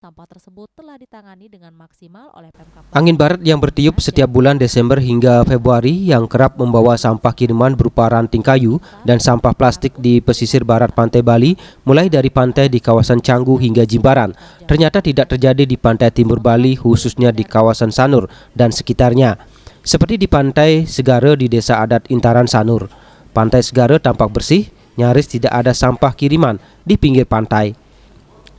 Sampah tersebut telah ditangani dengan maksimal oleh Pemkab. Angin barat yang bertiup setiap bulan Desember hingga Februari yang kerap membawa sampah kiriman berupa ranting kayu dan sampah plastik di pesisir barat pantai Bali, mulai dari pantai di kawasan Canggu hingga Jimbaran, ternyata tidak terjadi di pantai timur Bali, khususnya di kawasan Sanur dan sekitarnya. Seperti di pantai Segara di Desa Adat Intaran Sanur. Pantai Segara tampak bersih, nyaris tidak ada sampah kiriman di pinggir pantai.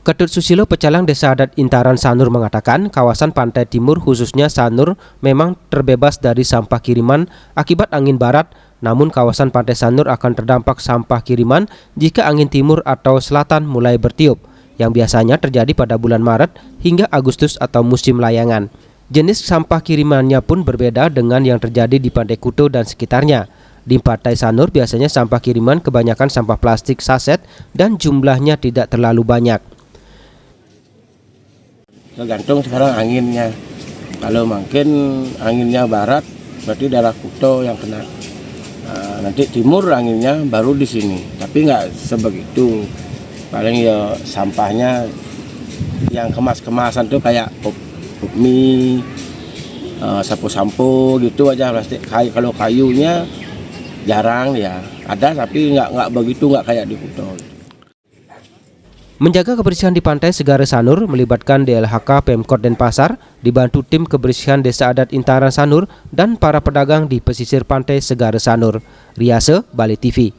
Ketut Susilo, pecalang Desa Adat Intaran Sanur, mengatakan kawasan pantai timur khususnya Sanur memang terbebas dari sampah kiriman akibat angin barat, namun kawasan pantai Sanur akan terdampak sampah kiriman jika angin timur atau selatan mulai bertiup, yang biasanya terjadi pada bulan Maret hingga Agustus atau musim layangan. Jenis sampah kirimannya pun berbeda dengan yang terjadi di Pantai Kuto dan sekitarnya. Di Pantai Sanur biasanya sampah kiriman kebanyakan sampah plastik saset dan jumlahnya tidak terlalu banyak. Tergantung sekarang anginnya. Kalau makin anginnya barat, berarti daerah Kuto yang kena. Nanti timur anginnya baru di sini. Tapi nggak sebegitu. Paling ya sampahnya yang kemas-kemasan tuh kayak pop mie, sampo-sampo gitu aja plastik. Kalau kayunya jarang ya. Ada tapi nggak begitu, nggak kayak di Kuto. Menjaga kebersihan di Pantai Segara Sanur melibatkan DLHK Pemkot Denpasar, dibantu tim kebersihan Desa Adat Intaran Sanur dan para pedagang di pesisir Pantai Segara Sanur. Riase, Bali TV.